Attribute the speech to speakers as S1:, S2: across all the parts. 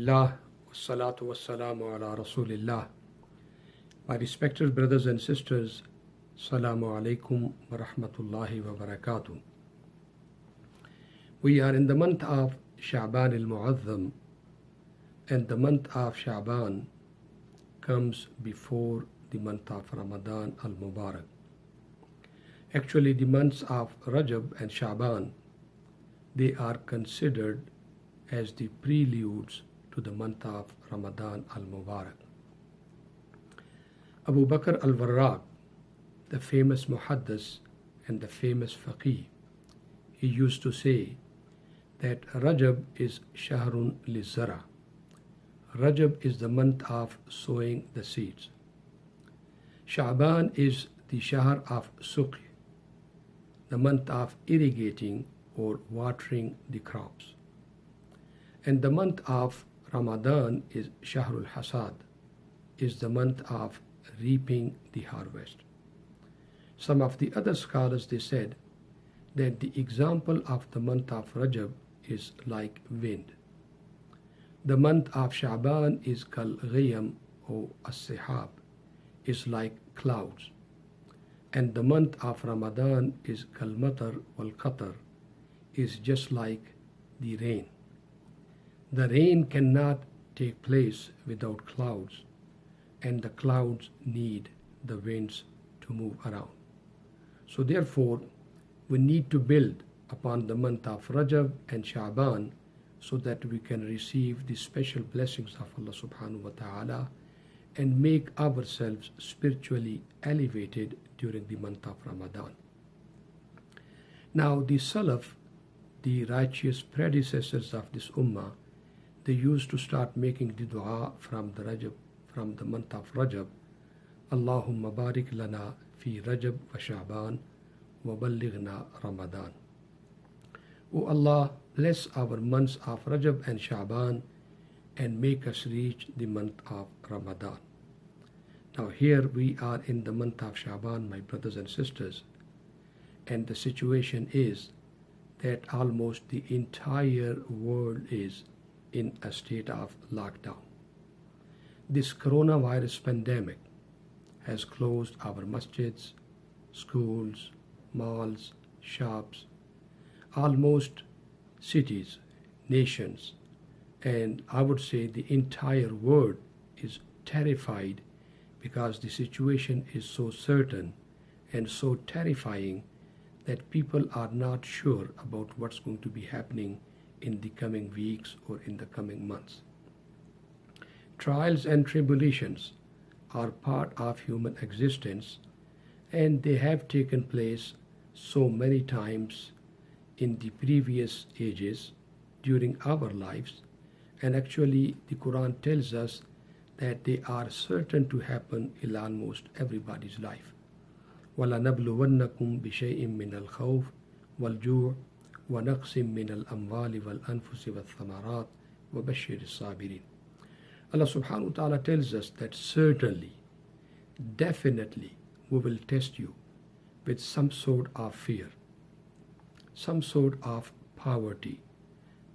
S1: Allah, wassalatu wassalamu ala Rasulillah. My respected brothers and sisters, Assalamu alaikum wa rahmatullahi wa barakatuh. We are in the month of Shabaan al-Mu'azzam, and the month of Shabaan comes before the month of Ramadan al-Mubarak. Actually, the months of Rajab and Shabaan, they are considered as the preludes to the month of Ramadan al-Mubarak. Abu Bakr al-Warraq, the famous muhaddis and the famous faqih, he used to say that Rajab is shahrun lizara. Rajab is the month of sowing the seeds. Sha'ban is the shahr of suqi, the month of irrigating or watering the crops. And the month of Ramadan is Shahrul Hasad, is the month of reaping the harvest. Some of the other scholars, they said that the example of the month of Rajab is like wind. The month of Sha'ban is kal ghayam or as-sihab, is like clouds. And the month of Ramadan is kal matar wal qatar, is just like the rain. The rain cannot take place without clouds, and the clouds need the winds to move around. So therefore, we need to build upon the month of Rajab and Sha'ban so that we can receive the special blessings of Allah subhanahu wa ta'ala and make ourselves spiritually elevated during the month of Ramadan. Now the Salaf, the righteous predecessors of this ummah, they used to start making the dua from the month of Rajab. Allahumma barik lana fi Rajab wa Sha'ban wa ballighna Ramadan. O Allah, bless our months of Rajab and Sha'ban and make us reach the month of Ramadan. Now here we are in the month of Sha'ban, my brothers and sisters, and the situation is that almost the entire world is in a state of lockdown. This coronavirus pandemic has closed our masjids, schools, malls, shops, almost cities, nations, and I would say the entire world is terrified because the situation is so certain and so terrifying that people are not sure about what's going to be happening in the coming weeks or in the coming months. Trials and tribulations are part of human existence, and they have taken place so many times in the previous ages during our lives, and actually the Quran tells us that they are certain to happen in almost everybody's life. وَلَنَبْلُوَنَّكُمْ بِشَيْءٍ مِّنَ الْخَوْفِ وَالْجُوعِ وَنَقْصٍ مِّنَ الْأَمْوَالِ وَالْأَنفُسِ وَالثَّمَرَاتِ وَبَشِّرِ الصَّابِرِينَ. Allah subhanahu wa ta'ala tells us that certainly, definitely, we will test you with some sort of fear, some sort of poverty,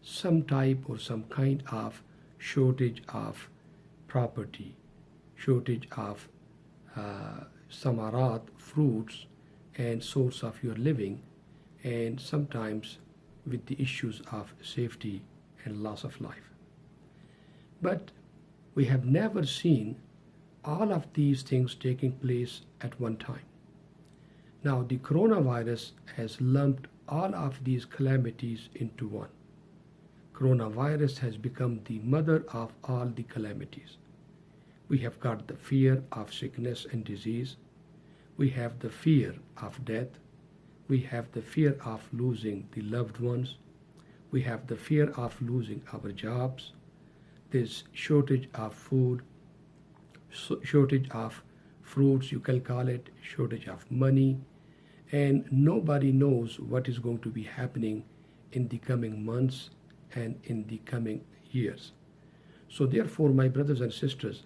S1: some type or some kind of shortage of property, shortage of samarat, fruits, and source of your living, and sometimes with the issues of safety and loss of life. But we have never seen all of these things taking place at one time. Now the coronavirus has lumped all of these calamities into one. Coronavirus has become the mother of all the calamities. We have got the fear of sickness and disease. We have the fear of death. We have the fear of losing the loved ones. We have the fear of losing our jobs. There's shortage of food, shortage of fruits, you can call it, shortage of money, and nobody knows what is going to be happening in the coming months and in the coming years. So therefore, my brothers and sisters,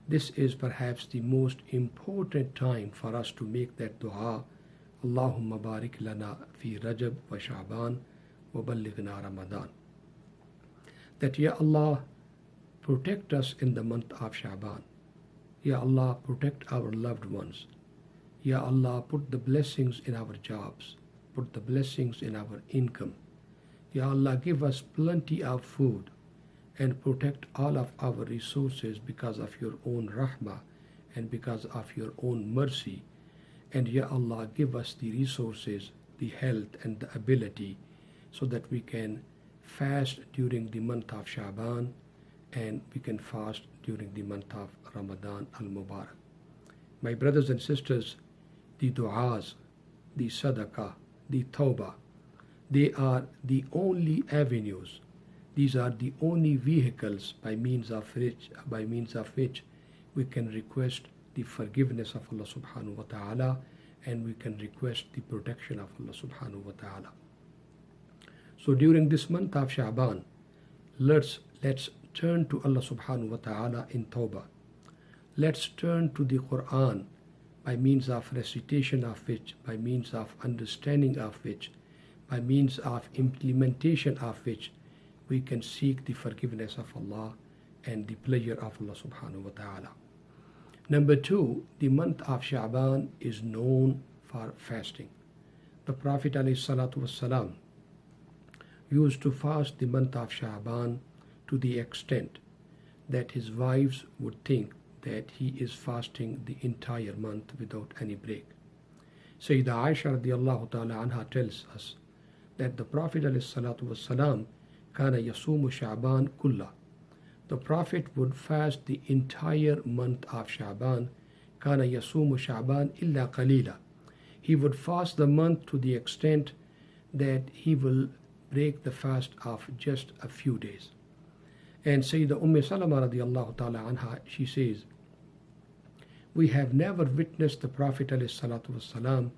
S1: this is perhaps the most important time for us to make that dua, Allahumma barik lana fi Rajab wa Sha'ban wa ballighna Ramadan. That, Ya Allah, protect us in the month of Shabaan. Ya Allah, protect our loved ones. Ya Allah, put the blessings in our jobs, put the blessings in our income. Ya Allah, give us plenty of food and protect all of our resources because of your own rahmah and because of your own mercy. And Ya Allah, give us the resources, the health and the ability so that we can fast during the month of Shabaan and we can fast during the month of Ramadan al-Mubarak. My brothers and sisters, the du'as, the sadaqah, the tawbah, they are the only avenues. These are the only vehicles by means of which we can request the forgiveness of Allah subhanahu wa ta'ala and we can request the protection of Allah subhanahu wa ta'ala. So during this month of Shabaan, let's turn to Allah subhanahu wa ta'ala in tawbah. Let's turn to the Quran by means of recitation of which, by means of understanding of which, by means of implementation of which we can seek the forgiveness of Allah and the pleasure of Allah subhanahu wa ta'ala. Number two, the month of Shabaan is known for fasting. The Prophet ﷺ used to fast the month of Shabaan to the extent that his wives would think that he is fasting the entire month without any break. Sayyidah Aisha radiallahu ta'ala anha tells us that the Prophet ﷺ kana yasumu Shabaan kulla. The Prophet would fast the entire month of Shabaan. Kana yasumu Shabaan illa qalila. He would fast the month to the extent that he will break the fast of just a few days. And Sayyidah Salama radiallahu ta'ala anha, she says, we have never witnessed the Prophet ﷺ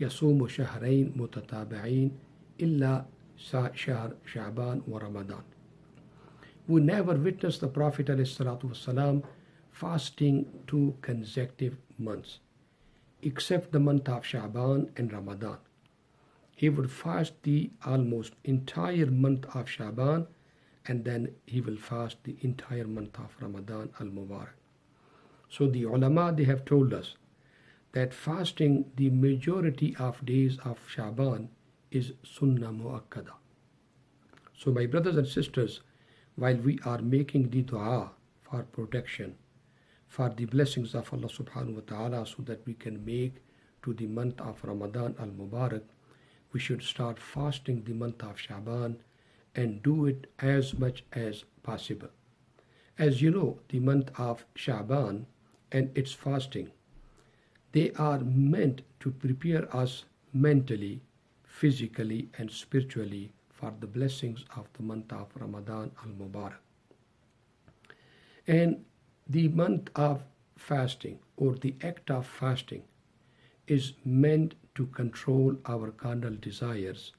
S1: yasumu shahrain mutatabi'in illa shahr Shabaan wa Ramadan. We never witnessed the Prophet ﷺ fasting 2 consecutive months, except the month of Shabaan and Ramadan. He would fast the almost entire month of Shabaan and then he will fast the entire month of Ramadan al-Mubarak. So the ulama, they have told us that fasting the majority of days of Shabaan is sunnah muakkada. So my brothers and sisters, while we are making the dua for protection, for the blessings of Allah subhanahu wa ta'ala so that we can make to the month of Ramadan al-Mubarak, we should start fasting the month of Shabaan and do it as much as possible. As you know, the month of Shabaan and its fasting, they are meant to prepare us mentally, physically and spiritually for the blessings of the month of Ramadan al-Mubarak. And the month of fasting or the act of fasting is meant to control our carnal desires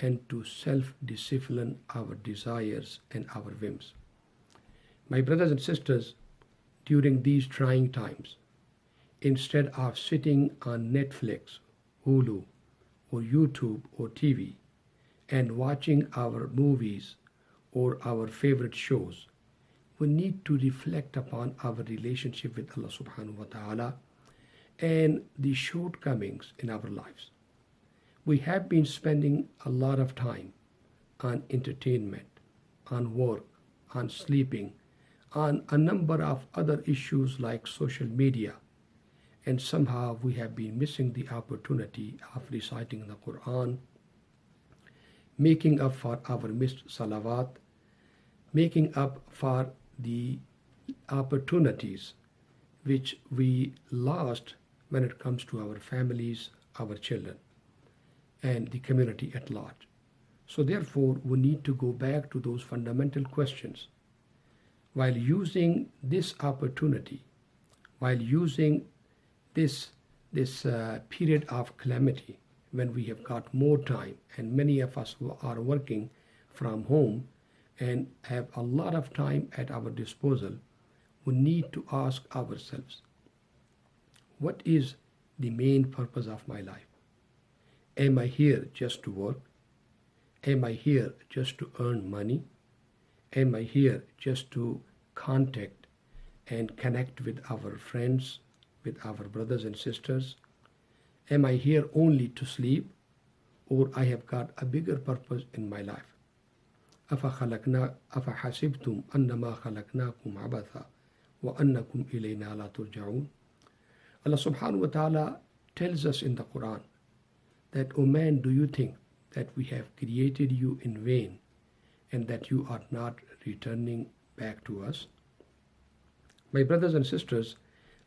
S1: and to self-discipline our desires and our whims. My brothers and sisters, during these trying times, instead of sitting on Netflix, Hulu, or YouTube or TV and watching our movies or our favorite shows, we need to reflect upon our relationship with Allah subhanahu wa ta'ala and the shortcomings in our lives. We have been spending a lot of time on entertainment, on work, on sleeping, on a number of other issues like social media, and somehow we have been missing the opportunity of reciting the Quran, making up for our missed salawat, making up for the opportunities which we lost when it comes to our families, our children, and the community at large. So therefore, we need to go back to those fundamental questions. While using this opportunity, while using this period of calamity, when we have got more time and many of us who are working from home and have a lot of time at our disposal, we need to ask ourselves, what is the main purpose of my life? Am I here just to work? Am I here just to earn money? Am I here just to contact and connect with our friends, with our brothers and sisters? Am I here only to sleep, or I have got a bigger purpose in my life? أَفَحَسِبْتُمْ أَنَّمَا خَلَقْنَاكُمْ عَبَثًا وَأَنَّكُمْ إِلَيْنَا لَا تُرْجَعُونَ. Allah subhanahu wa ta'ala tells us in the Quran that, O man, do you think that we have created you in vain and that you are not returning back to us? My brothers and sisters,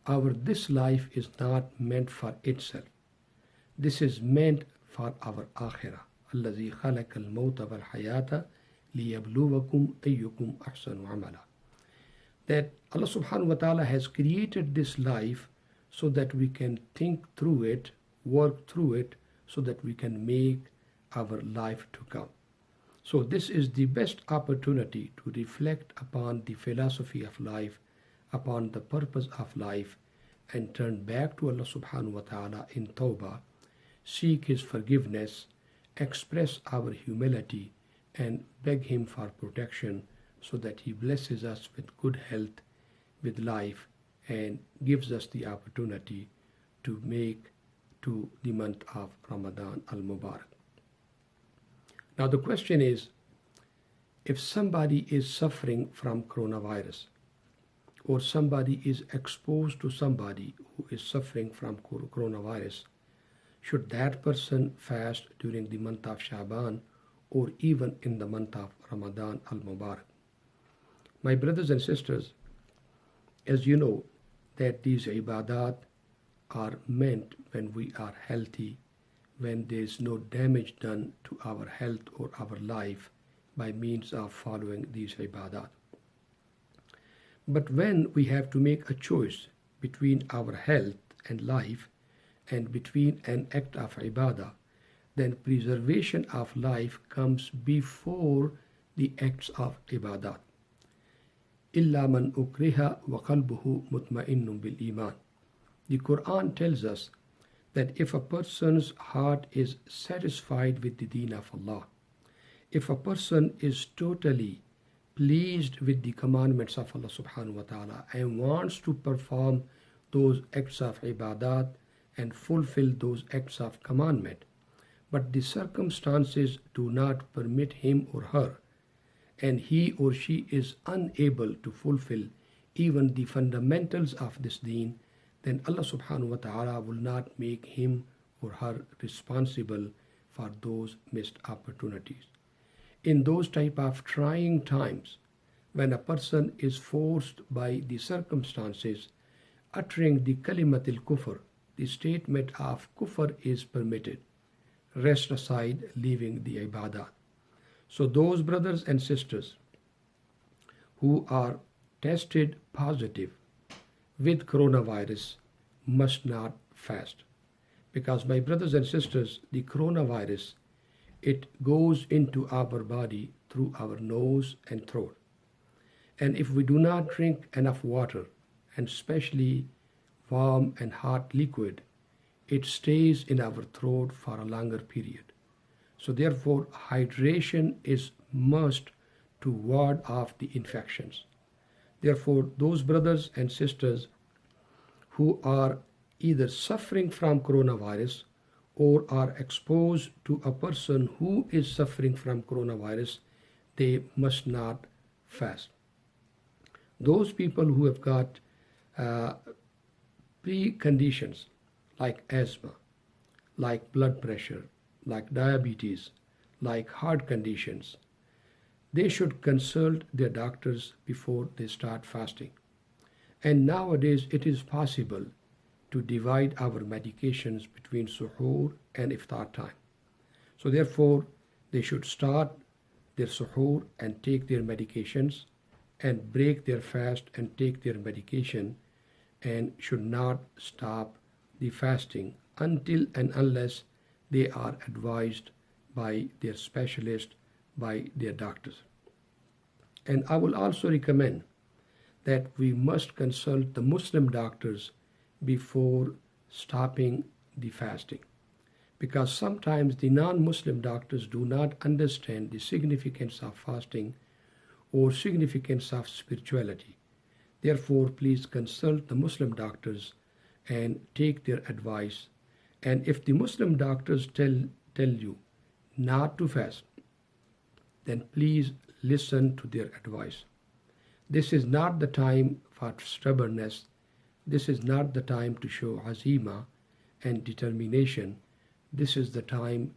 S1: this life is not meant for itself. This is meant for our akhirah. الَّذِي خَلَقَ الْمَوْتَ وَالْحَيَاةَ لِيَبْلُوَكُمْ أَيُّكُمْ أَحْسَنُ عَمَلًا. That Allah subhanahu wa ta'ala has created this life so that we can think through it, work through it, so that we can make our life to come. So this is the best opportunity to reflect upon the philosophy of life, upon the purpose of life, and turn back to Allah subhanahu wa ta'ala in tawbah, seek His forgiveness, express our humility, and beg Him for protection so that He blesses us with good health, with life, and gives us the opportunity to make to the month of Ramadan al-Mubarak. Now the question is, if somebody is suffering from coronavirus, or somebody is exposed to somebody who is suffering from coronavirus, should that person fast during the month of Shabaan or even in the month of Ramadan al-Mubarak? My brothers and sisters, as you know, that these ibadat are meant when we are healthy, when there is no damage done to our health or our life by means of following these ibadat. But when we have to make a choice between our health and life and between an act of ibadah, then preservation of life comes before the acts of ibadat. إِلَّا مَنْ أُكْرِهَ وَقَلْبُهُ مُطْمَئِنٌ بِالْإِيمَانِ. The Quran tells us that if a person's heart is satisfied with the deen of Allah, if a person is totally pleased with the commandments of Allah subhanahu wa ta'ala and wants to perform those acts of ibadat and fulfill those acts of commandment, but the circumstances do not permit him or her, and he or she is unable to fulfill even the fundamentals of this deen, then Allah subhanahu wa ta'ala will not make him or her responsible for those missed opportunities. In those type of trying times, when a person is forced by the circumstances, uttering the kalimat al-kufr, the statement of kufr is permitted. Rest aside, leaving the ibadat. So those brothers and sisters who are tested positive with coronavirus must not fast. Because my brothers and sisters, the coronavirus, it goes into our body through our nose and throat. And if we do not drink enough water, and especially warm and hot liquid, it stays in our throat for a longer period. So therefore, hydration is must to ward off the infections. Therefore, those brothers and sisters who are either suffering from coronavirus or are exposed to a person who is suffering from coronavirus, they must not fast. Those people who have got preconditions like asthma, like blood pressure, like diabetes, like heart conditions, they should consult their doctors before they start fasting. And nowadays it is possible to divide our medications between suhoor and iftar time. So therefore, they should start their suhoor and take their medications, and break their fast and take their medication, and should not stop the fasting until and unless they are advised by their specialist, by their doctors. And I will also recommend that we must consult the Muslim doctors before stopping the fasting, because sometimes the non-Muslim doctors do not understand the significance of fasting, or significance of spirituality. Therefore, please consult the Muslim doctors and take their advice. And if the Muslim doctors tell you not to fast, then please listen to their advice. This is not the time for stubbornness. This is not the time to show azima and determination. This is the time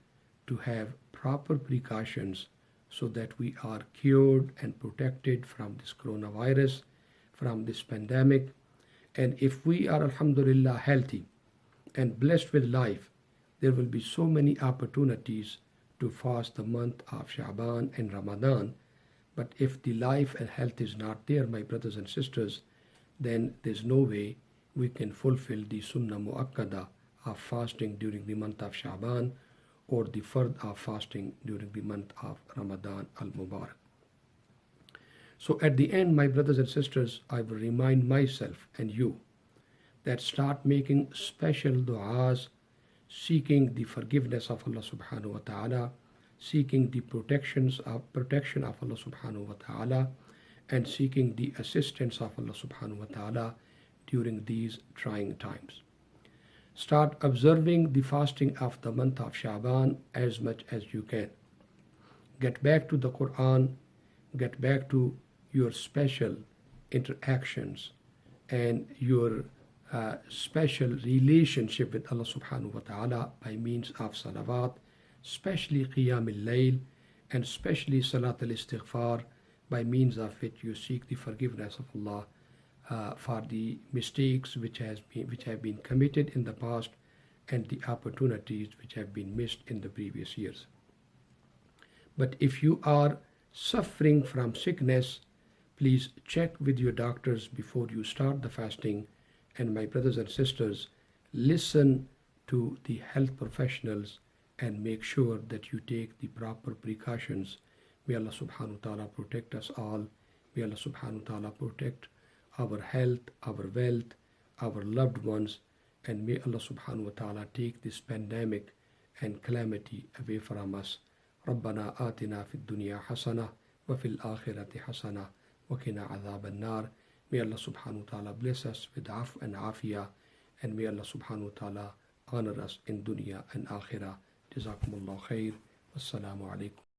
S1: to have proper precautions so that we are cured and protected from this coronavirus, from this pandemic. And if we are, alhamdulillah, healthy and blessed with life, there will be so many opportunities to fast the month of Shabaan and Ramadan. But if the life and health is not there, my brothers and sisters, then there's no way we can fulfill the sunnah mu'akkada of fasting during the month of Shabaan or the fard of fasting during the month of Ramadan al-Mubarak. So at the end, my brothers and sisters, I will remind myself and you that start making special du'as, seeking the forgiveness of Allah subhanahu wa ta'ala, seeking the protection of Allah subhanahu wa ta'ala, and seeking the assistance of Allah subhanahu wa ta'ala during these trying times. Start observing the fasting of the month of Shabaan as much as you can. Get back to the Quran, get back to your special interactions and your special relationship with Allah subhanahu wa ta'ala by means of salawat, especially Qiyam al-Layl, and especially Salat al-Istighfar, by means of which you seek the forgiveness of Allah for the mistakes which have been committed in the past and the opportunities which have been missed in the previous years. But if you are suffering from sickness, please check with your doctors before you start the fasting. And my brothers and sisters, listen to the health professionals and make sure that you take the proper precautions. May Allah subhanahu wa ta'ala protect us all. May Allah subhanahu wa ta'ala protect our health, our wealth, our loved ones, and may Allah subhanahu wa ta'ala take this pandemic and calamity away from us. ربنا آتنا في الدنيا حسنة وفي الآخرة حسنة وقنا عذاب النار. May Allah subhanahu wa ta'ala bless us with af and afiyah, and may Allah subhanahu wa ta'ala honor us in dunya and akhirah. Jazakumullah khair. Wassalamu alaikum.